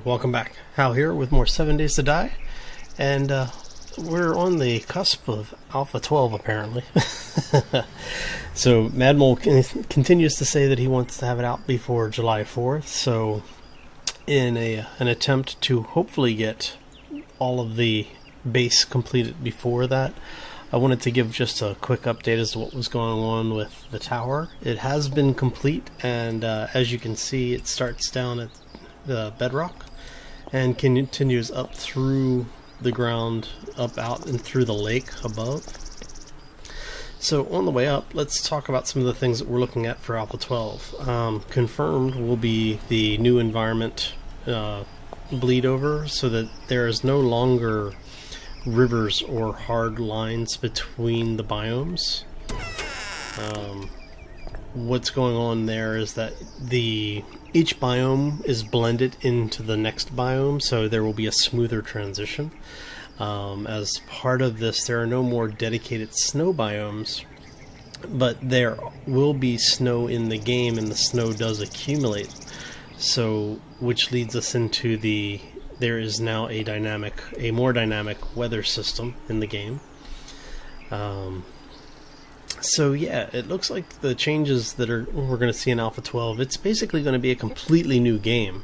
welcome back. Hal here with more 7 Days to Die, and we're on the cusp of Alpha 12 apparently. So Mad Mole continues to say that he wants to have it out before July 4th, so in an attempt to hopefully get all of the base completed before that, I wanted to give just a quick update as to what was going on with the tower. It has been complete, and as you can see, it starts down at the bedrock and continues up through the ground, up out and through the lake above. So on the way up, let's talk about some of the things that we're looking at for Alpha 12. Confirmed will be the new environment bleed over, so that there is no longer rivers or hard lines between the biomes. What's going on there is that each biome is blended into the next biome, so there will be a smoother transition. As part of this, there are no more dedicated snow biomes, but there will be snow in the game, and the snow does accumulate. So, which leads us into there is now a more dynamic weather system in the game. So yeah, it looks like the changes that we're going to see in Alpha 12, it's basically going to be a completely new game.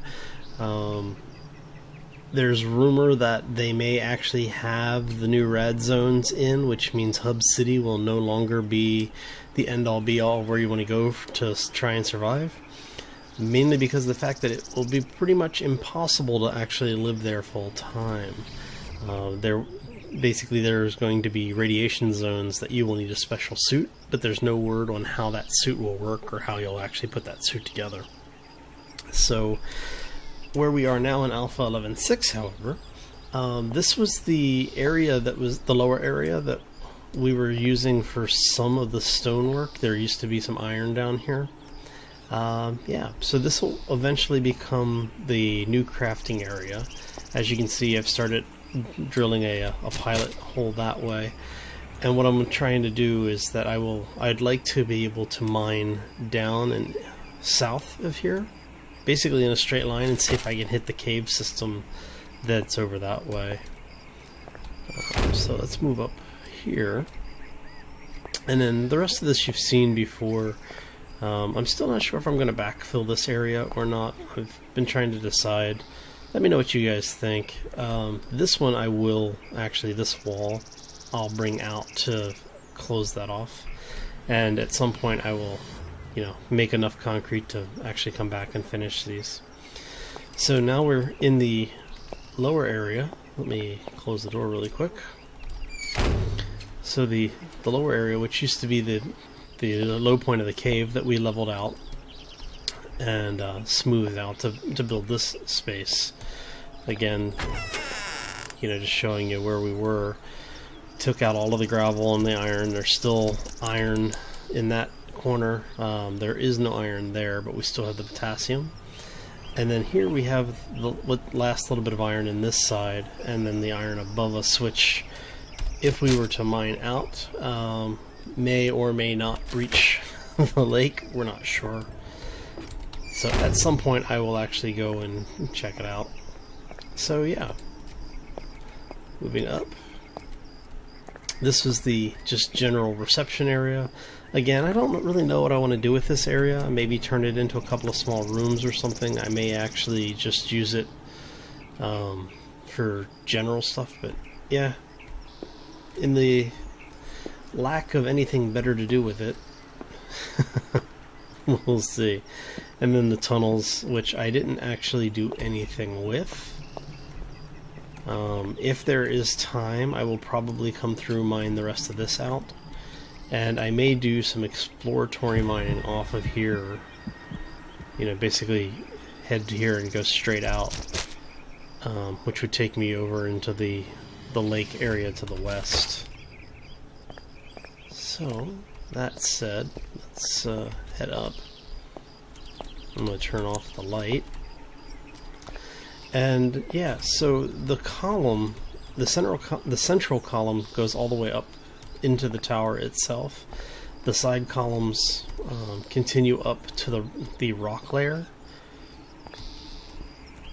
There's rumor that they may actually have the new red zones in, which means Hub City will no longer be the end-all be-all where you want to go to try and survive. Mainly because of the fact that it will be pretty much impossible to actually live there full time. There's going to be radiation zones that you will need a special suit, but there's no word on how that suit will work or how you'll actually put that suit together. So, where we are now in Alpha 11.6, however, this was the area that was the lower area that we were using for some of the stonework. There used to be some iron down here. So this will eventually become the new crafting area. As you can see, I've started drilling a pilot hole that way, and what I'm trying to do is that I'd like to be able to mine down and south of here, basically in a straight line, and see if I can hit the cave system that's over that way. So let's move up here, and then the rest of this you've seen before. I'm still not sure if I'm going to backfill this area or not. I've been trying to decide. Let me know what you guys think. This one I will, actually this wall, I'll bring out to close that off. And at some point I will, make enough concrete to actually come back and finish these. So now we're in the lower area. Let me close the door really quick. So the lower area, which used to be the low point of the cave that we leveled out and smoothed out to build this space. Again, just showing you where we were. Took out all of the gravel and the iron. There's still iron in that corner. There is no iron there, but we still have the potassium. And then here we have what last little bit of iron in this side, and then the iron above us, which, if we were to mine out, may or may not reach the lake. We're not sure. So at some point I will actually go and check it out. So yeah, moving up. This was the just general reception area. Again, I don't really know what I want to do with this area. Maybe turn it into a couple of small rooms or something. I may actually just use it for general stuff, but yeah, in the lack of anything better to do with it, we'll see. And then the tunnels, which I didn't actually do anything with. If there is time, I will probably come through, mine the rest of this out, and I may do some exploratory mining off of here. Basically head to here and go straight out, which would take me over into the lake area to the west. So, that said, let's head up. I'm going to turn off the light. And yeah, so the column, the central column goes all the way up into the tower itself. The side columns continue up to the rock layer.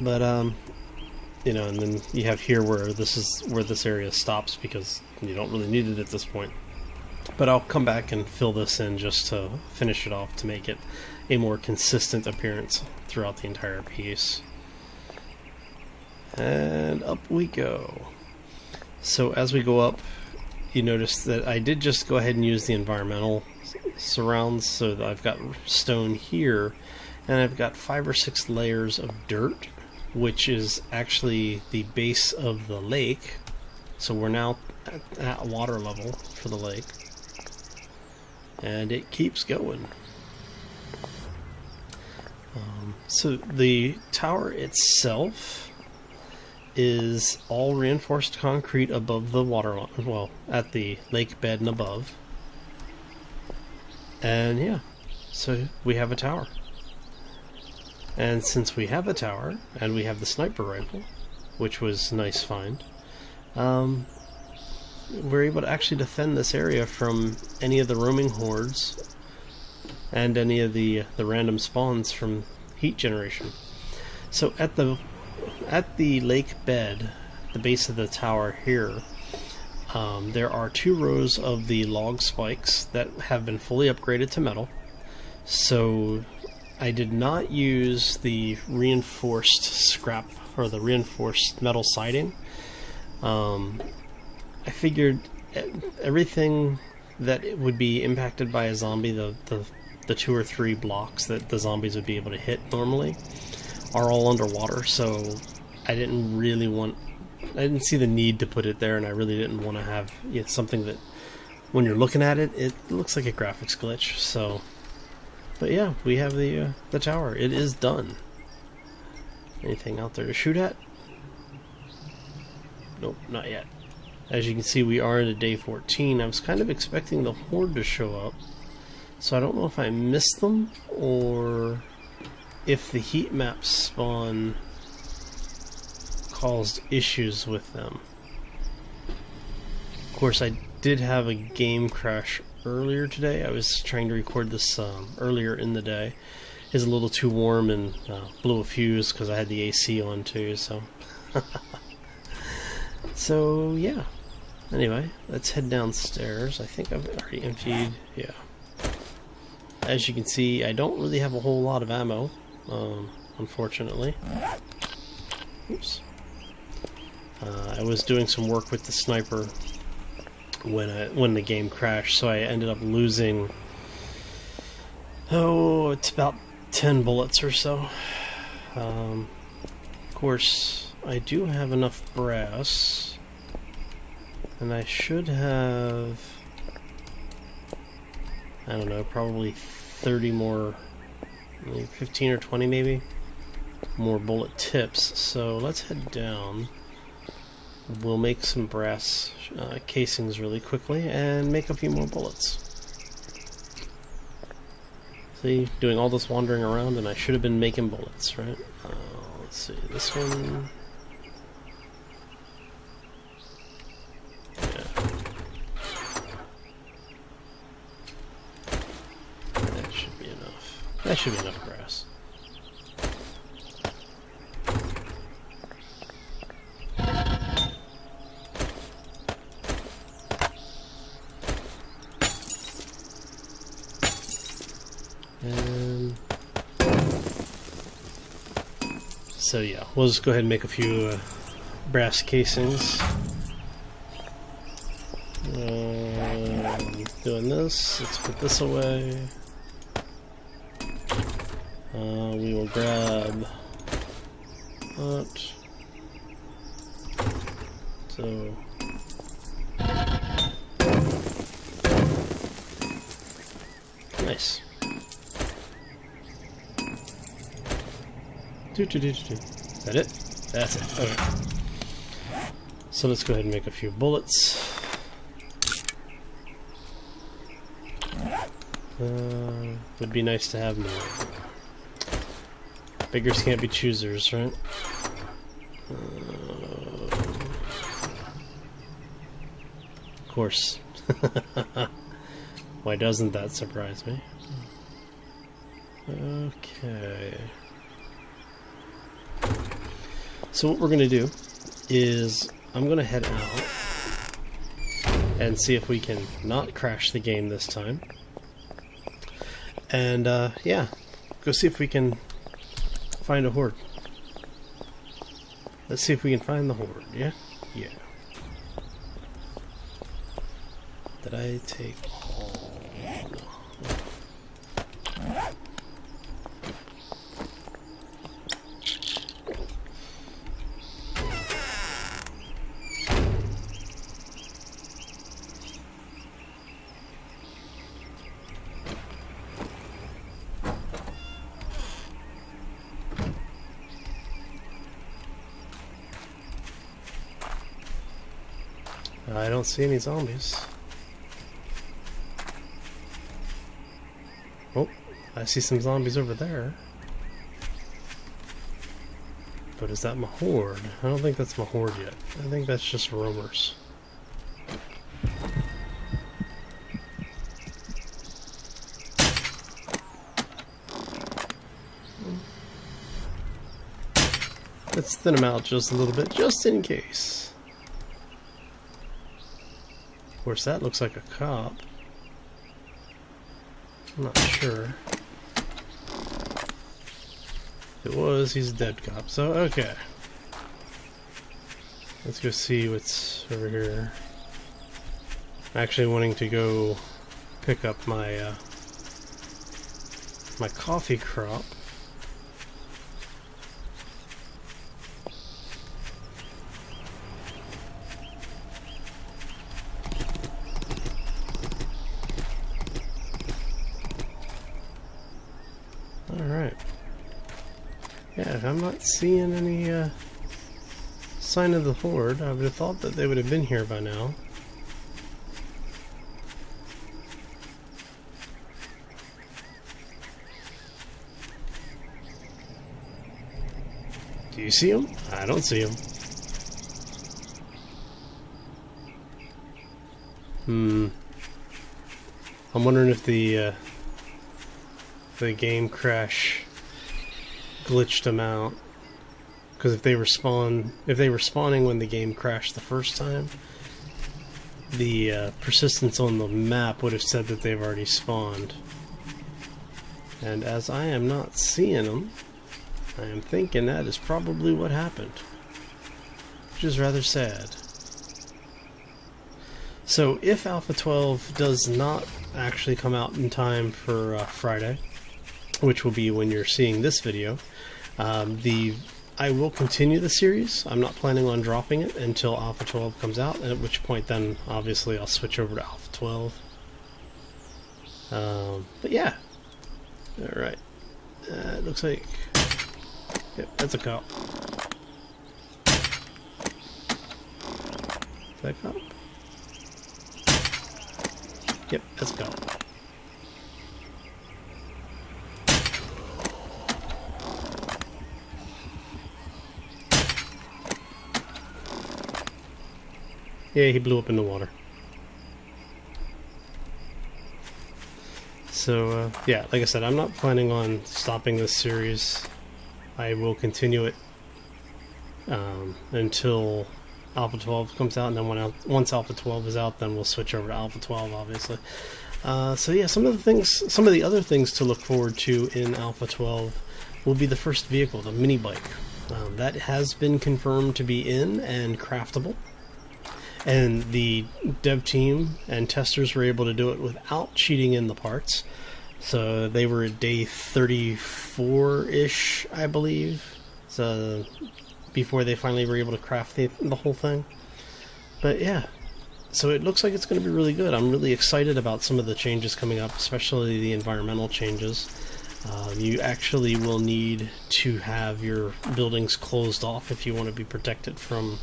But you know, and then you have here where this area stops because you don't really need it at this point. But I'll come back and fill this in just to finish it off to make it a more consistent appearance throughout the entire piece. And up we go. So as we go up, you notice that I did just go ahead and use the environmental surrounds, so that I've got stone here, and I've got 5 or 6 layers of dirt, which is actually the base of the lake. So we're now at water level for the lake, and it keeps going. So the tower itself is all reinforced concrete above the water line, well, at the lake bed and above. And yeah, so we have a tower. And since we have the tower, and we have the sniper rifle, which was a nice find, we're able to actually defend this area from any of the roaming hordes and any of the random spawns from heat generation. So at the lake bed, the base of the tower here, there are 2 rows of the log spikes that have been fully upgraded to metal. So I did not use the reinforced scrap or the reinforced metal siding. I figured everything that it would be impacted by a zombie, the 2 or 3 blocks that the zombies would be able to hit normally, are all underwater, so I didn't see the need to put it there, and I really didn't want to have something that when you're looking at it, it looks like a graphics glitch. So, but yeah, we have the tower. It is done. Anything out there to shoot at? Nope, not yet. As you can see, we are into day 14. I was kind of expecting the horde to show up, so I don't know if I missed them or if the heat map spawn caused issues with them. Of course, I did have a game crash earlier today. I was trying to record this earlier in the day. It was a little too warm and blew a fuse because I had the AC on too, so so yeah. Anyway, let's head downstairs. I think I've already emptied. Yeah. As you can see, I don't really have a whole lot of ammo, unfortunately. Oops. I was doing some work with the sniper when the game crashed, so I ended up losing, it's about 10 bullets or so. Of course, I do have enough brass, and I should have, I don't know, probably 30 more, maybe 15 or 20 maybe, more bullet tips. So let's head down. We'll make some brass casings really quickly and make a few more bullets. See, doing all this wandering around, and I should have been making bullets, right? Let's see, this one. Yeah. That should be enough. That should be enough brass. So yeah, we'll just go ahead and make a few brass casings. Doing this, let's put this away. We will grab that. So nice. Is that it? That's it. Okay. So let's go ahead and make a few bullets. Would be nice to have more. Beggars can't be choosers, right? Of course. Why doesn't that surprise me? Okay. So what we're going to do is I'm going to head out and see if we can not crash the game this time. And yeah, go see if we can find a horde. Let's see if we can find the horde, yeah? Yeah. Did I take all? No. I don't see any zombies. Oh, I see some zombies over there. But is that my horde? I don't think that's my horde yet. I think that's just roamers. Let's thin them out just a little bit, just in case. Of course, that looks like a cop. I'm not sure. If it was, he's a dead cop. So, okay. Let's go see what's over here. I'm actually wanting to go pick up my my coffee crop. Alright. Yeah, I'm not seeing any sign of the horde. I would have thought that they would have been here by now. Do you see them? I don't see them. I'm wondering if the game crash glitched them out, because if they were spawning when the game crashed the first time, the persistence on the map would have said that they've already spawned. And as I am not seeing them, I am thinking that is probably what happened, which is rather sad. So if Alpha 12 does not actually come out in time for Friday, which will be when you're seeing this video, I will continue the series. I'm not planning on dropping it until Alpha 12 comes out, at which point then obviously I'll switch over to Alpha 12. But yeah. Alright. It looks like... Yep, that's a cop. Is that a cop? Yep, that's a cop. Yeah, he blew up in the water. So, yeah, like I said, I'm not planning on stopping this series. I will continue it until Alpha 12 comes out, and then once Alpha 12 is out, then we'll switch over to Alpha 12, obviously. So yeah, some of the other things to look forward to in Alpha 12 will be the first vehicle, the mini bike. That has been confirmed to be in and craftable. And the dev team and testers were able to do it without cheating in the parts. So they were at day 34-ish, I believe. So before they finally were able to craft the whole thing. But yeah, so it looks like it's going to be really good. I'm really excited about some of the changes coming up, especially the environmental changes. You actually will need to have your buildings closed off if you want to be protected from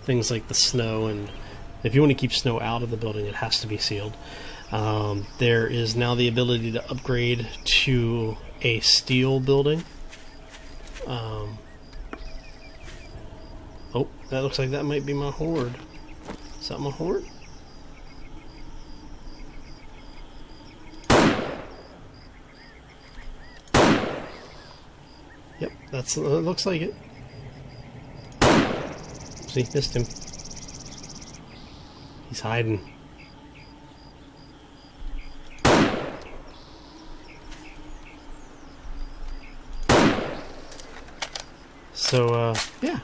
things like the snow, and if you want to keep snow out of the building, it has to be sealed. There is now the ability to upgrade to a steel building. Oh, that looks like that might be my horde. Is that my horde? Yep, it looks like it. See, missed him. He's hiding. So, yeah.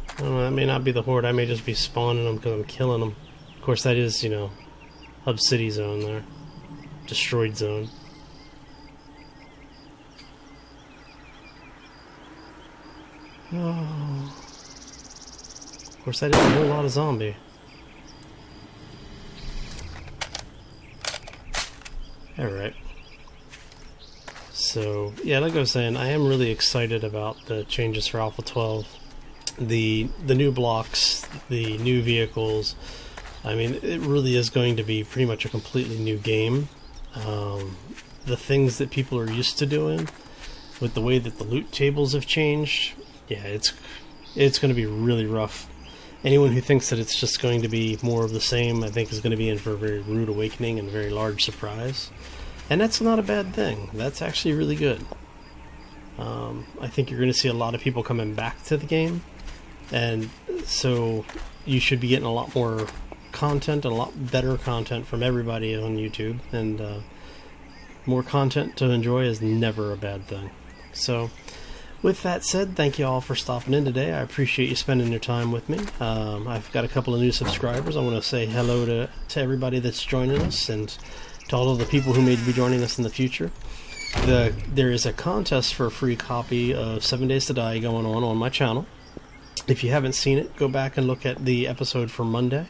I don't know, that may not be the horde. I may just be spawning them because I'm killing them. Of course, that is, you know, Hub City zone there. Destroyed zone. Oh. Of course, that is a whole lot of zombie. Alright. So, yeah, like I was saying, I am really excited about the changes for Alpha 12. The new blocks, the new vehicles. I mean, it really is going to be pretty much a completely new game. The things that people are used to doing, with the way that the loot tables have changed, yeah, it's going to be really rough. Anyone who thinks that it's just going to be more of the same, I think is going to be in for a very rude awakening and a very large surprise. And that's not a bad thing. That's actually really good. I think you're going to see a lot of people coming back to the game. And so you should be getting a lot more content, a lot better content from everybody on YouTube. And more content to enjoy is never a bad thing. So with that said, thank you all for stopping in today. I appreciate you spending your time with me. I've got a couple of new subscribers. I want to say hello to everybody that's joining us, and to all of the people who may be joining us in the future. There is a contest for a free copy of 7 Days to Die going on my channel. If you haven't seen it, go back and look at the episode from Monday.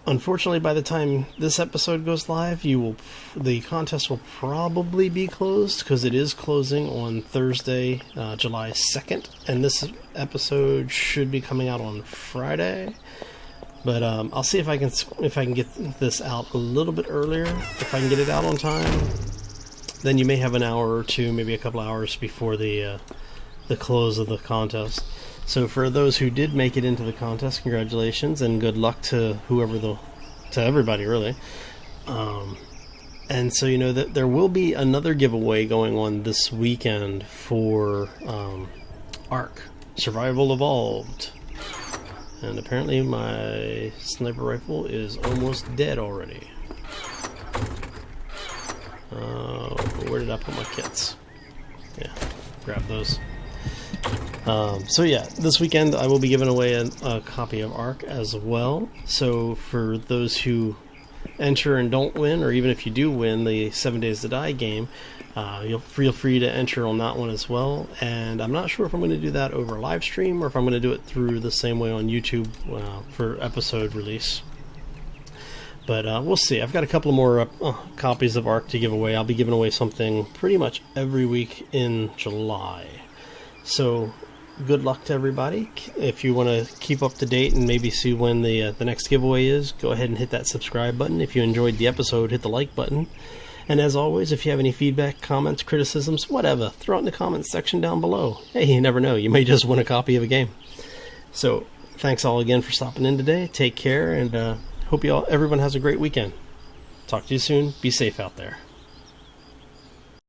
Unfortunately, by the time this episode goes live, the contest will probably be closed, because it is closing on Thursday, July 2nd, and this episode should be coming out on Friday. But I'll see if I can get this out a little bit earlier. If I can get it out on time, then you may have an hour or two, maybe a couple hours before the close of the contest. So for those who did make it into the contest, congratulations and good luck to to everybody really. And so you know that there will be another giveaway going on this weekend for Ark Survival Evolved. And apparently my sniper rifle is almost dead already. Where did I put my kits? Yeah, grab those. So yeah, this weekend I will be giving away a copy of Ark as well. So for those who enter and don't win, or even if you do win the 7 Days to Die game, you'll feel free to enter on that one as well. And I'm not sure if I'm going to do that over live stream or if I'm going to do it through the same way on YouTube for episode release. But we'll see. I've got a couple more copies of Ark to give away. I'll be giving away something pretty much every week in July. So good luck to everybody. If you want to keep up to date and maybe see when the next giveaway is, go ahead and hit that subscribe button. If you enjoyed the episode, hit the like button. And as always, if you have any feedback, comments, criticisms, whatever, throw it in the comments section down below. Hey, you never know, you may just win a copy of a game. So thanks all again for stopping in today. Take care, and hope everyone has a great weekend. Talk to you soon. Be safe out there.